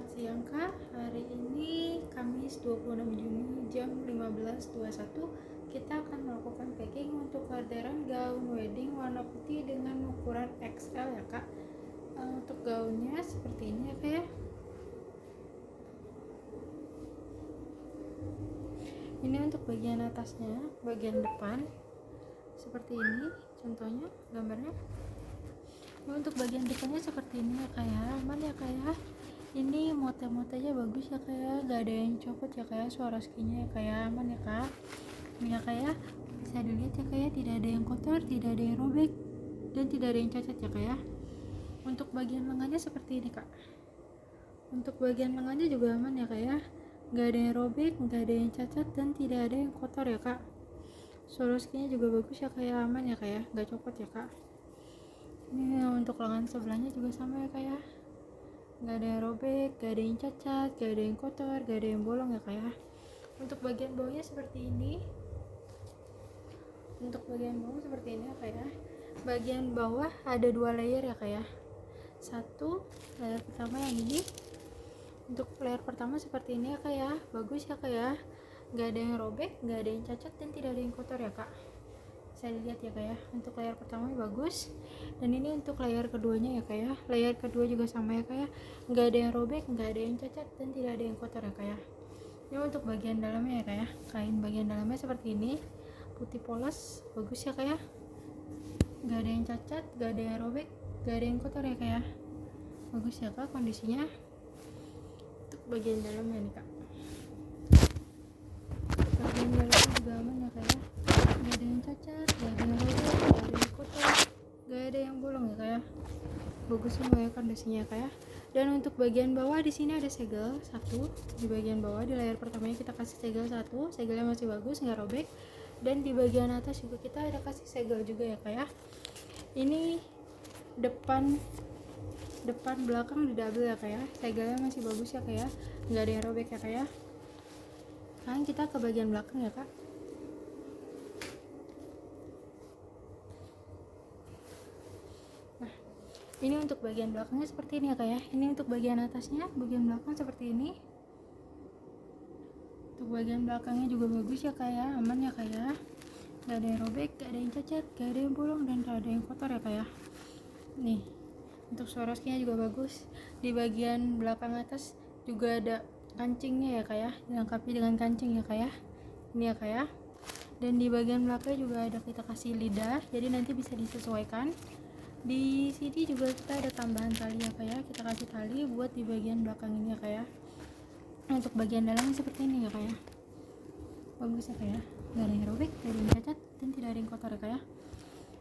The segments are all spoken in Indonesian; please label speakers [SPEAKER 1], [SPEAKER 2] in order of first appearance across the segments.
[SPEAKER 1] Selamat siang Kak, hari ini Kamis 26 Juni jam 15.21 kita akan melakukan packing untuk orderan gaun wedding warna putih dengan ukuran XL ya Kak. Untuk gaunnya seperti ini ya Kak ya. Ini untuk bagian atasnya, bagian depan seperti ini contohnya gambarnya. Untuk bagian depannya seperti ini ya Kak ya, aman ya Kak ya. Ini motif-motifnya bagus ya Kak ya, gak ada yang copot ya Kak ya, Swarovskinya ya Kak ya, aman ya Kak. Ini ya Kak ya, bisa dilihat ya Kak ya, tidak ada yang kotor, tidak ada yang robek, dan tidak ada yang cacat ya Kak ya. Untuk bagian lengannya seperti ini Kak. Untuk bagian lengannya juga aman ya Kak ya, gak ada yang robek, gak ada yang cacat, dan tidak ada yang kotor ya Kak. Swarovskinya juga bagus ya Kak ya, aman ya Kak ya, gak copot ya Kak. Ini untuk lengan sebelahnya juga sama ya Kak ya, gak ada yang robek, gak ada yang cacat, gak ada yang kotor, gak ada yang bolong ya Kak ya. Untuk bagian bawahnya seperti ini. Untuk bagian bawah seperti ini ya Kak ya. Bagian bawah ada 2 layer ya Kak ya. Satu layer pertama yang ini. Untuk layer pertama seperti ini ya Kak ya, bagus ya Kak ya, gak ada yang robek, gak ada yang cacat, dan tidak ada yang kotor ya Kak. Bisa dilihat ya Kak ya, untuk layer pertama bagus, dan ini untuk layer keduanya ya Kak ya. Layer kedua juga sama ya Kak ya, nggak ada yang robek, nggak ada yang cacat, dan tidak ada yang kotor ya Kak ya. Ini untuk bagian dalamnya ya Kak ya, kain bagian dalamnya seperti ini, putih polos, bagus ya Kak ya, nggak ada yang cacat, nggak ada yang robek, nggak ada yang kotor ya Kak ya, bagus ya Kak kondisinya. Untuk bagian dalamnya nih Kak, bagian dalamnya juga aman ya Kak ya, gak ada yang cacat, gak ada yang robek, gak ada yang kotor, gak ada yang bolong ya Kak ya, bagus semua ya kondisinya ya Kak ya. Dan untuk bagian bawah di sini ada segel satu di bagian bawah, di layar pertamanya kita kasih segel satu, segelnya masih bagus, nggak robek. Dan di bagian atas juga kita ada kasih segel juga ya Kak ya. Ini depan belakang di double ya Kak ya, segelnya masih bagus ya Kak ya, nggak ada yang robek ya Kak ya. Sekarang kita ke bagian belakang ya Kak. Nah, ini untuk bagian belakangnya seperti ini ya Kak ya. Ini untuk bagian atasnya, bagian belakang seperti ini. Untuk bagian belakangnya juga bagus ya Kak ya, aman ya Kak ya, gak ada yang robek, gak ada yang cacat, gak ada yang bolong, dan gak ada yang kotor ya Kak ya. Nih, untuk Swarovskinya juga bagus. Di bagian belakang atas juga ada kancingnya ya Kak ya, dilengkapi dengan kancing ya Kak ya. Ini ya Kak ya. Dan di bagian belakang juga ada kita kasih lidah, jadi nanti bisa disesuaikan. Di sini juga kita ada tambahan tali ya Kak ya, kita kasih tali buat di bagian belakang ini ya Kak ya. Untuk bagian dalamnya seperti ini ya Kak ya, bagus ya Kak ya, gak ada yang robek, gak ada yang cacat, dan tidak ada yang kotor ya Kak ya.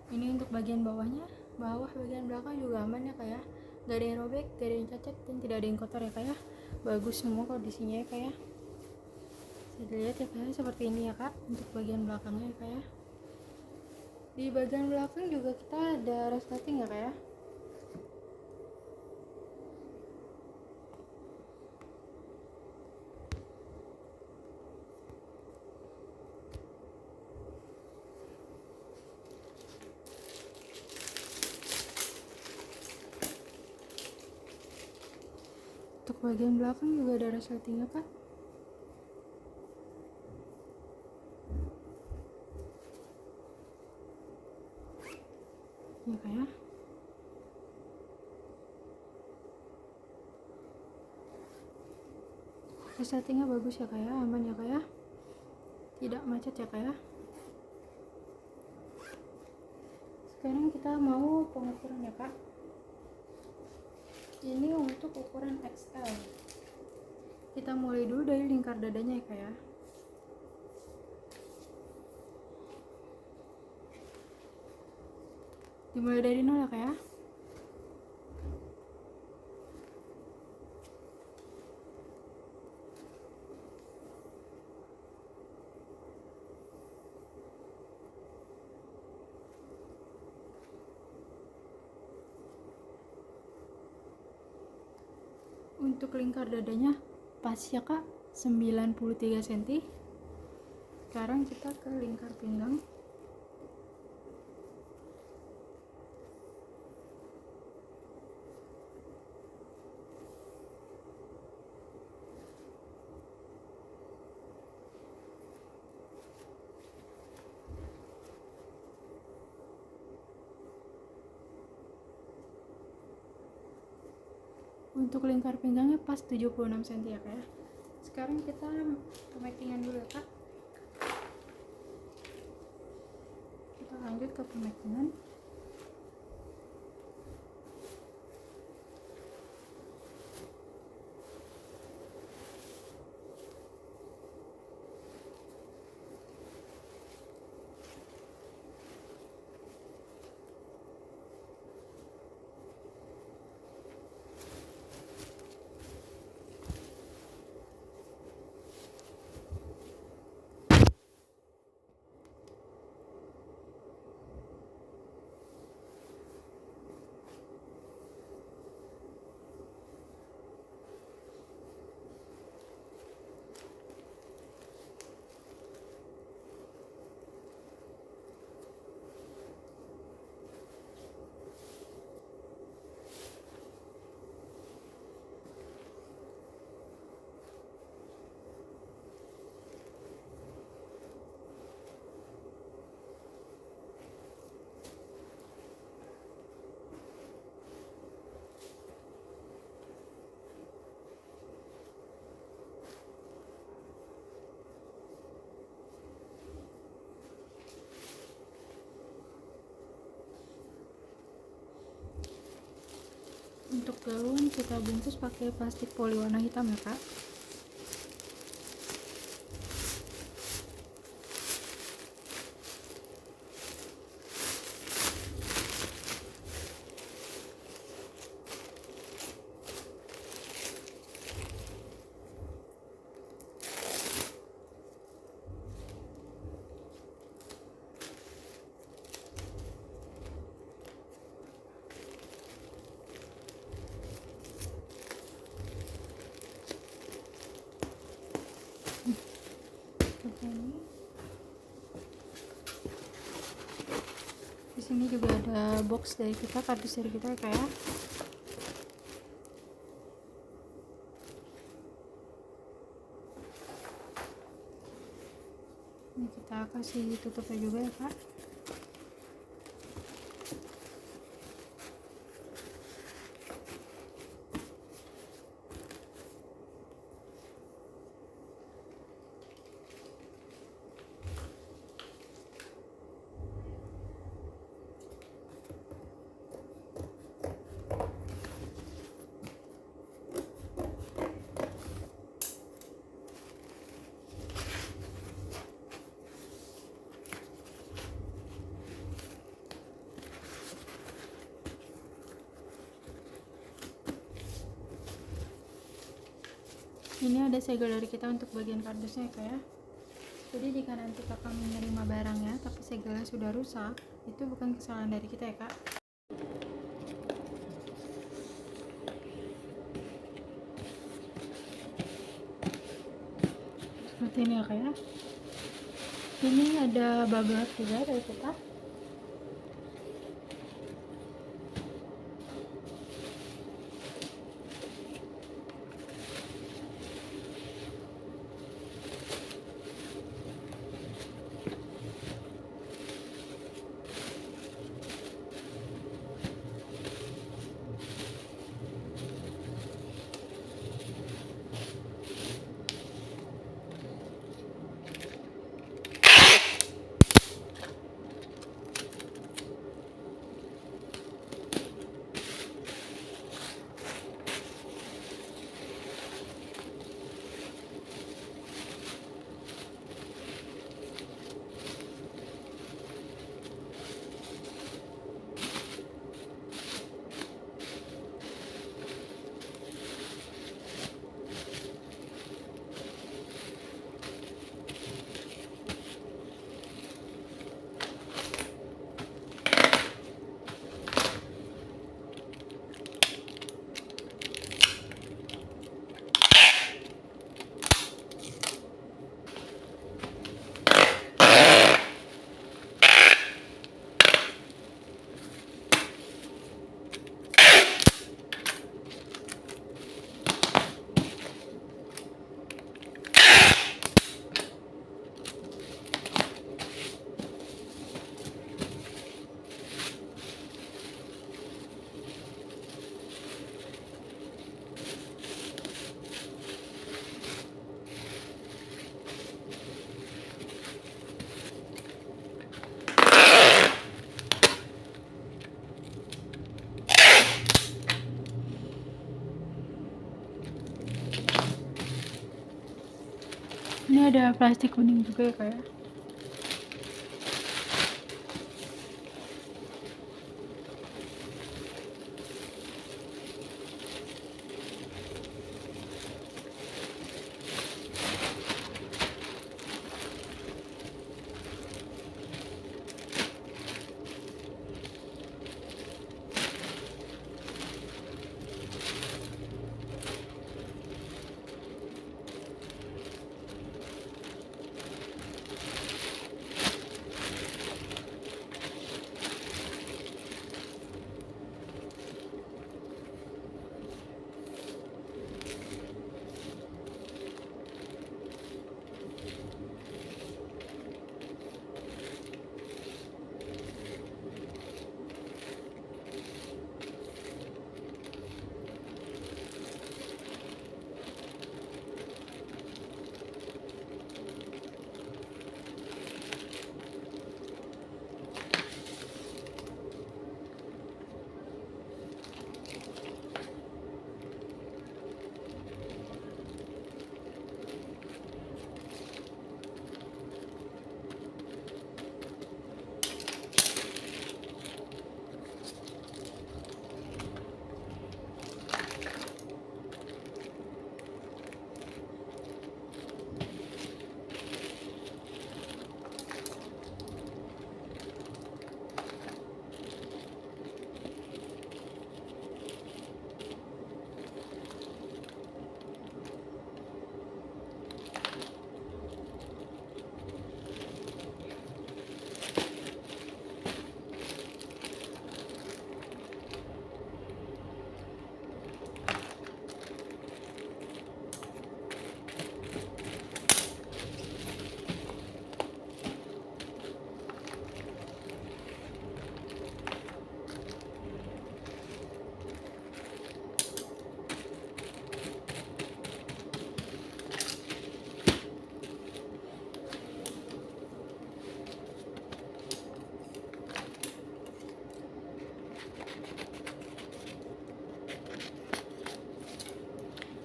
[SPEAKER 1] Ini untuk bagian bawahnya, bagian belakang juga aman ya Kak ya, gak ada yang robek, gak ada yang cacat, dan tidak ada yang kotor ya Kak ya, bagus semua kondisinya ya Kak ya. Bisa dilihat ya Kak ya, seperti ini ya Kak untuk bagian belakangnya ya Kak ya. Di bagian belakang juga kita ada resleting ya Kak ya. Untuk bagian belakang juga ada resletingnya Kak. Ya Kak ya. Resletingnya bagus ya Kak ya, aman ya Kak ya, tidak macet ya Kak ya. Sekarang kita mau pengukuran ya Kak. Ini untuk ukuran XL. Kita mulai dulu dari lingkar dadanya ya Kak ya. Dimulai dari 0 ya Kak ya. Untuk lingkar dadanya pas ya Kak, 93 cm. Sekarang kita ke lingkar pinggang. Untuk lingkar pinggangnya pas 76 cm ya kak ya. Sekarang kita pemakingan dulu ya kak. Kita lanjut ke pemakingan. Untuk gaun kita bungkus pakai plastik poli warna hitam ya kak. Di sini juga ada box dari kita, kardus dari kita ya kak ya. Ini kita kasih tutupnya juga ya kak. Ini ada segel dari kita untuk bagian kardusnya ya kak ya. Jadi jika nanti kakak menerima barangnya tapi segelnya sudah rusak, itu bukan kesalahan dari kita ya kak. Seperti ini ya kak ya. Ini ada bubble wrap juga dari kita. Ini ada plastik kuning juga ya kak ya.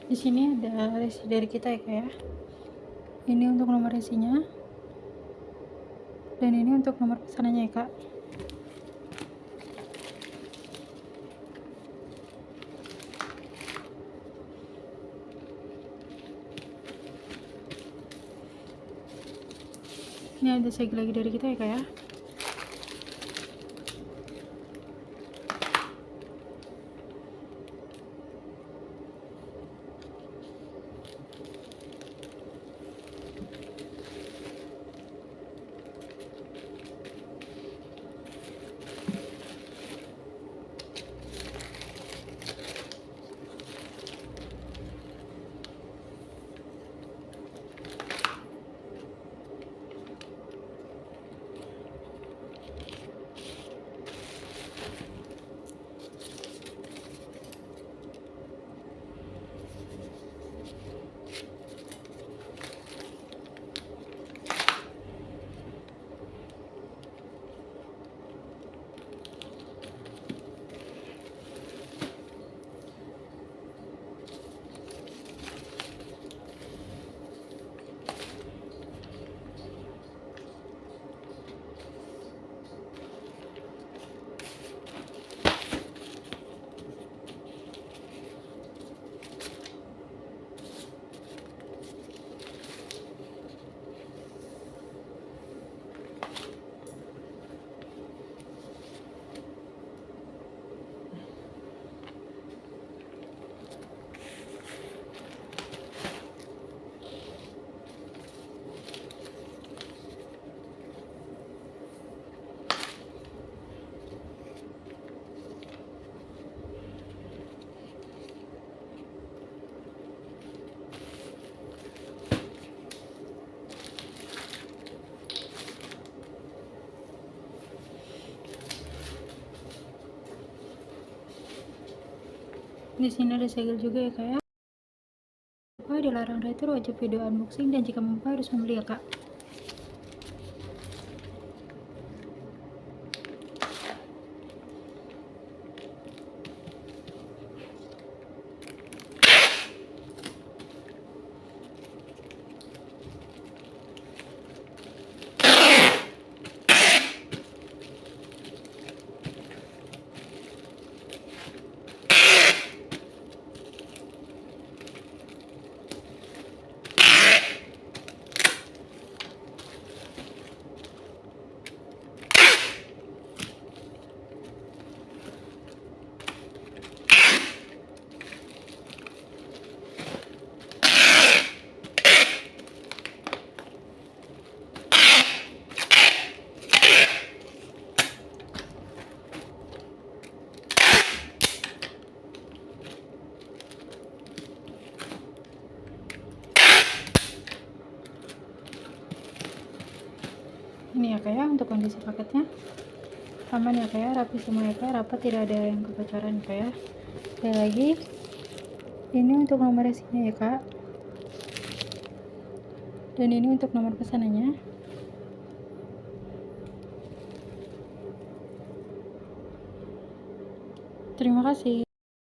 [SPEAKER 1] Di sini ada resi dari kita ya kak ya. Ini untuk nomor resinya, dan ini untuk nomor pesanannya ya kak. Ini ada segel lagi dari kita ya kak ya. Di sini ada segel juga ya kak ya. Dilarang retur, wajib video unboxing, dan jika mampu harus membeli ya kak. Ini ya kak ya untuk kondisi paketnya, aman ya kak ya, rapi semua ya kak, rapat, tidak ada yang kebocoran kak ya. Sekali lagi, ini untuk nomor resinnya ya kak, dan ini untuk nomor pesanannya. Terima kasih.